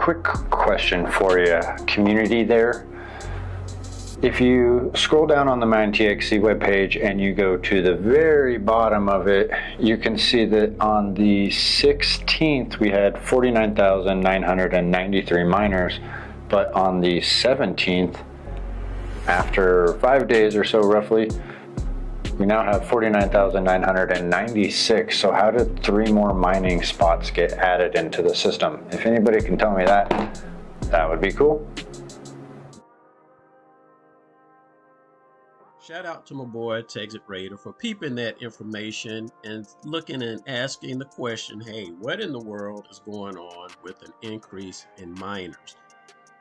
quick question for you, community there. If you scroll down on the MineTXC webpage and you go to the very bottom of it, you can see that on the 16th we had 49,993 miners, but on the 17th, after 5 days or so roughly, we now have 49,996. So how did 3 more mining spots get added into the system? If anybody can tell me that, that would be cool. Shout out to my boy Texit Raider for peeping that information and looking and asking the question, hey, what in the world is going on with an increase in miners?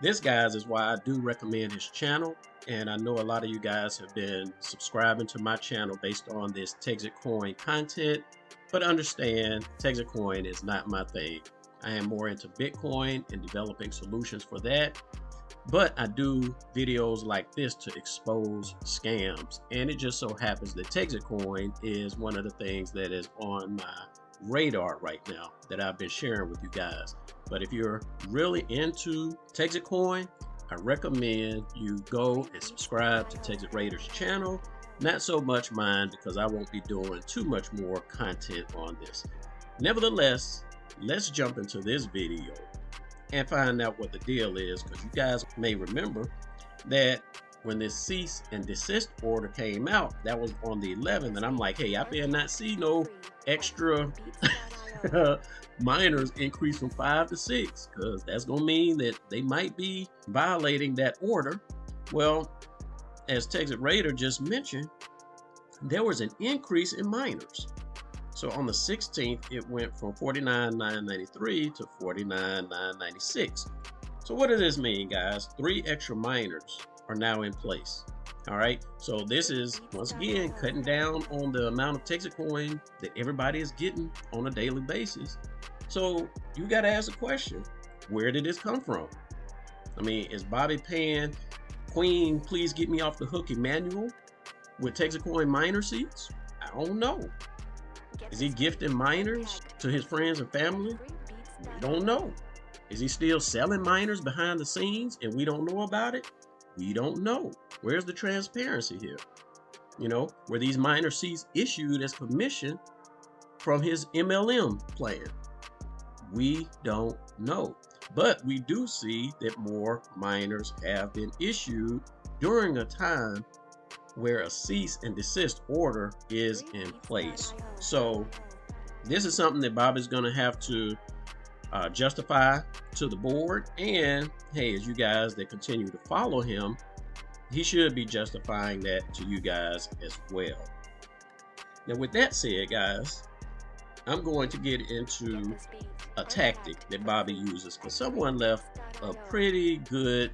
This, guys, is why I do recommend his channel, and I know a lot of you guys have been subscribing to my channel based on this TexitCoin content, but understand TexitCoin is not my thing. I am more into Bitcoin and developing solutions for that. But I do videos like this to expose scams, and it just so happens that TexitCoin is one of the things that is on my radar right now that I've been sharing with you guys. But if you're really into TexitCoin, I recommend you go and subscribe to Texit Raider's channel. Not so much mine, because I won't be doing too much more content on this. Nevertheless, let's jump into this video and find out what the deal is, because you guys may remember that when this cease and desist order came out, that was on the 11th, and I'm like, hey, I better not see no extra miners increase from 5 to 6, because that's gonna mean that they might be violating that order. Well, as Texit Raider just mentioned, there was an increase in miners. So on the 16th, it went from 49,993 to 49,996. So what does this mean, guys? 3 extra miners are now in place. All right. So this is, once again, cutting down on the amount of TexitCoin that everybody is getting on a daily basis. So you got to ask the question, where did this come from? I mean, is Bobby paying Queen, please get me off the hook, Emmanuel, with TexitCoin miner seats? I don't know. Is he gifting miners to his friends and family? We don't know. Is he still selling miners behind the scenes and we don't know about it? We don't know. Where's the transparency here? You know, were these miner seats issued as commission from his MLM plan? We don't know. But we do see that more miners have been issued during a time where a cease and desist order is in place. So this is something that Bob is going to have to justify to the board. And hey, as you guys that continue to follow him, he should be justifying that to you guys as well. Now, with that said, guys, I'm going to get into a tactic that Bobby uses, because someone left a pretty good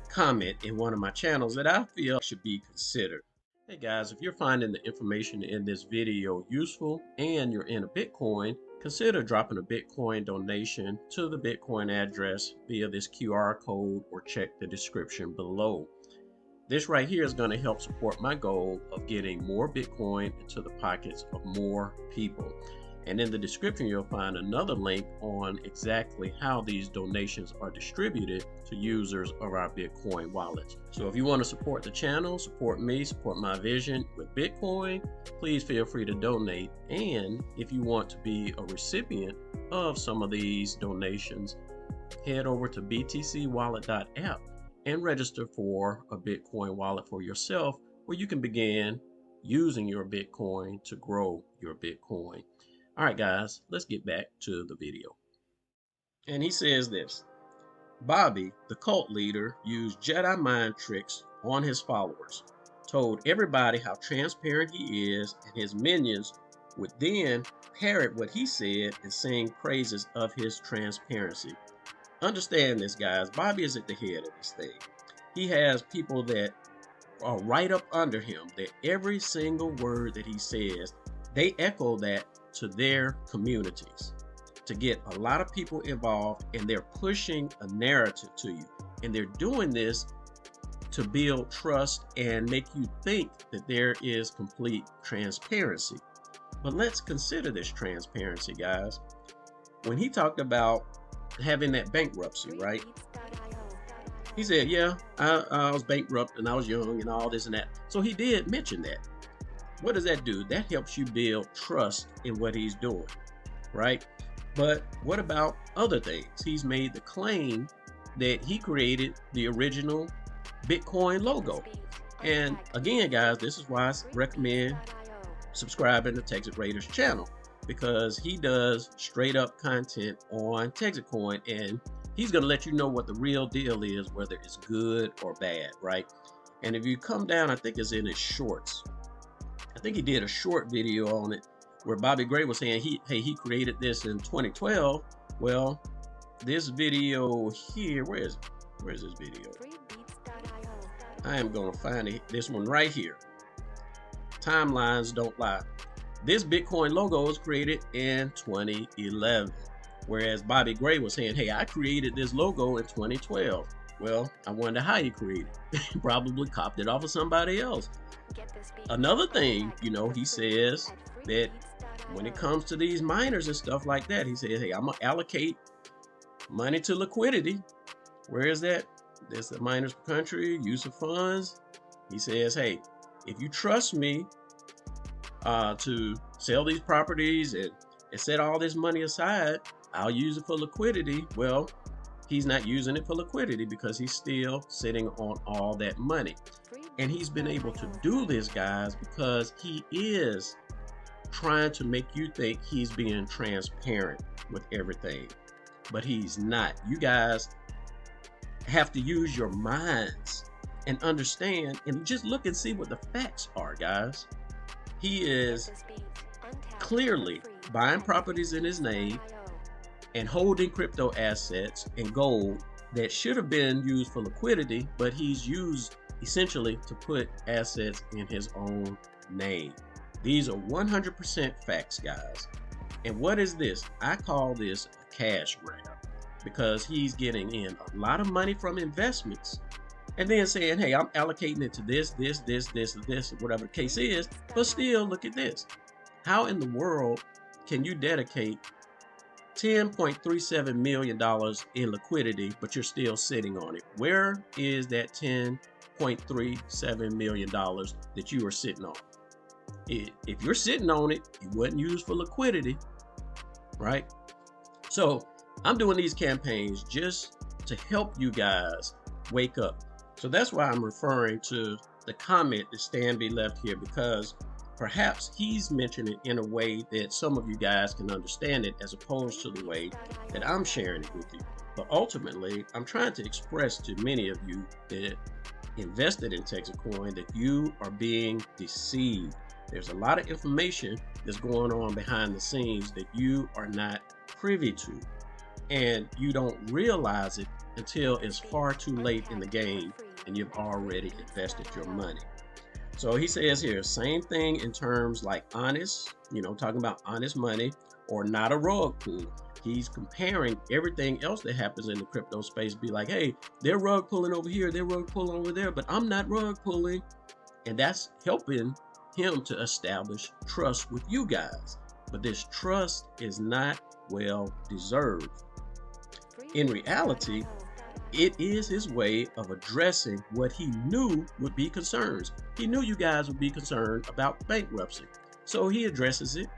comment in one of my channels that I feel should be considered. Hey guys, if you're finding the information in this video useful and you're in a Bitcoin, consider dropping a Bitcoin donation to the Bitcoin address via this QR code, or check the description below. This right here is going to help support my goal of getting more Bitcoin into the pockets of more people. And in the description, you'll find another link on exactly how these donations are distributed to users of our Bitcoin wallets. So if you want to support the channel, support me, support my vision with Bitcoin, please feel free to donate. And if you want to be a recipient of some of these donations, head over to btcwallet.app and register for a Bitcoin wallet for yourself, where you can begin using your Bitcoin to grow your Bitcoin. All right, guys, let's get back to the video. And he says this: Bobby, the cult leader, used Jedi mind tricks on his followers, told everybody how transparent he is, and his minions would then parrot what he said and sing praises of his transparency. Understand this, guys. Bobby is at the head of this thing. He has people that are right up under him, that every single word that he says, they echo that to their communities to get a lot of people involved, and they're pushing a narrative to you, and they're doing this to build trust and make you think that there is complete transparency. But let's consider this transparency, guys. When he talked about having that bankruptcy, right? He said, yeah, I was bankrupt and I was young and all this and that. So he did mention that. What does that do? That helps you build trust in what he's doing, right? But what about other things? He's made the claim that he created the original Bitcoin logo. And again, guys, this is why I recommend subscribing to Texit Raiders channel, because he does straight up content on TexitCoin, and he's going to let you know what the real deal is, whether it's good or bad, right? And if you come down, I think it's in his shorts. I think he did a short video on it where Bobby Gray was saying he created this in 2012. Well, this video here, where's this video? I am going to find it. This one right here. Timelines don't lie. This Bitcoin logo was created in 2011, whereas Bobby Gray was saying, hey, I created this logo in 2012. Well, I wonder how he created it. He probably copied it off of somebody else. Another thing, you know, he says that when it comes to these miners and stuff like that, he says, hey, I'm going to allocate money to liquidity. Where is that? That's the miners per country, use of funds. He says, hey, if you trust me to sell these properties and set all this money aside, I'll use it for liquidity. Well, he's not using it for liquidity because he's still sitting on all that money. And he's been able to do this, guys, because he is trying to make you think he's being transparent with everything, but he's not. You guys have to use your minds and understand and just look and see what the facts are, guys. He is clearly buying properties in his name and holding crypto assets and gold that should have been used for liquidity, but he's used essentially to put assets in his own name. These are 100% facts, guys. And what is this? I call this a cash grab, because he's getting in a lot of money from investments and then saying, hey, I'm allocating it to this, whatever the case is. But still, look at this. How in the world can you dedicate $10.37 million in liquidity, but you're still sitting on it? Where is that $10.37 million that you are sitting on? If you're sitting on it, it wasn't used for liquidity, right? So I'm doing these campaigns just to help you guys wake up. So that's why I'm referring to the comment that Stanby left here, because perhaps he's mentioning it in a way that some of you guys can understand it, as opposed to the way that I'm sharing it with you. But ultimately, I'm trying to express to many of you that invested in TexitCoin that you are being deceived. There's a lot of information that's going on behind the scenes that you are not privy to, and you don't realize it until it's far too late in the game and you've already invested your money. So he says here, same thing in terms like honest, talking about honest money, or not a rug pull. He's comparing everything else that happens in the crypto space, be like, hey, they're rug pulling over here, they're rug pulling over there, but I'm not rug pulling. And that's helping him to establish trust with you guys. But this trust is not well deserved. In reality, it is his way of addressing what he knew would be concerns. He knew you guys would be concerned about bankruptcy, so he addresses it.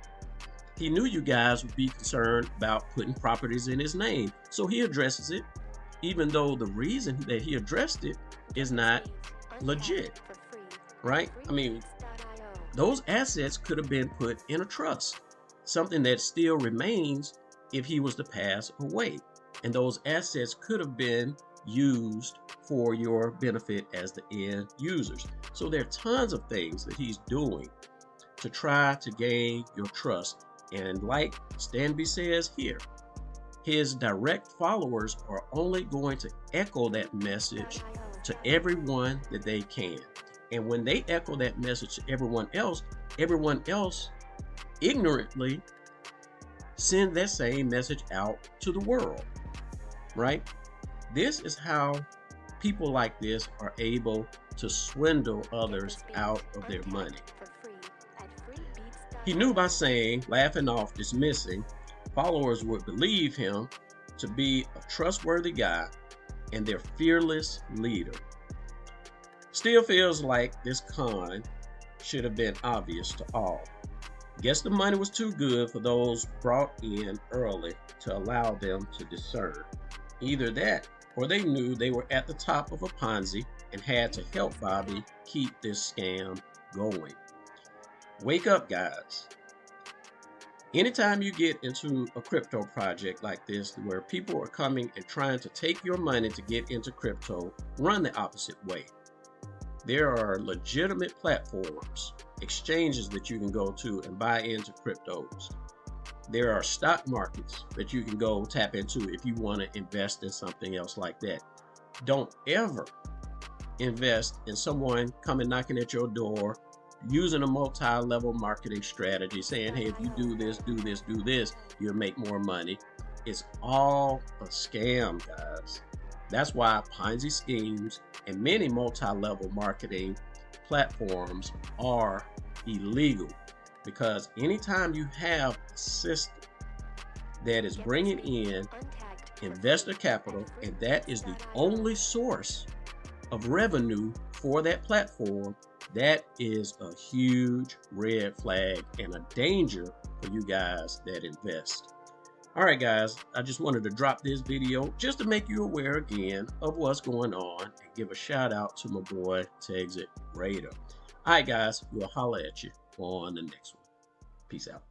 He knew you guys would be concerned about putting properties in his name, so he addresses it, even though the reason that he addressed it is not legit, right? I mean, those assets could have been put in a trust, something that still remains if he was to pass away. And those assets could have been used for your benefit as the end users. So there are tons of things that he's doing to try to gain your trust. And like Stanby says here, his direct followers are only going to echo that message to everyone that they can. And when they echo that message to everyone else ignorantly send that same message out to the world, right? This is how people like this are able to swindle others out of their money. He knew by saying, laughing off, dismissing, followers would believe him, to be a trustworthy guy and their fearless leader. Still feels like this con should have been obvious to all. Guess the money was too good for those brought in early to allow them to discern. Either that, or they knew they were at the top of a Ponzi and had to help Bobby keep this scam going. Wake up, guys. Anytime you get into a crypto project like this, where people are coming and trying to take your money to get into crypto, run the opposite way. There are legitimate platforms, exchanges that you can go to and buy into cryptos. There are stock markets that you can go tap into if you want to invest in something else like that. Don't ever invest in someone coming knocking at your door using a multi-level marketing strategy saying, hey, if you do this, you'll make more money. It's all a scam, guys. That's why Ponzi schemes and many multi-level marketing platforms are illegal, because anytime you have a system that is bringing in investor capital and that is the only source of revenue for that platform, that is a huge red flag and a danger for you guys that invest. All right, guys, I just wanted to drop this video just to make you aware again of what's going on and give a shout out to my boy Texit Raider. All right, guys, we'll holler at you on the next one. Peace out.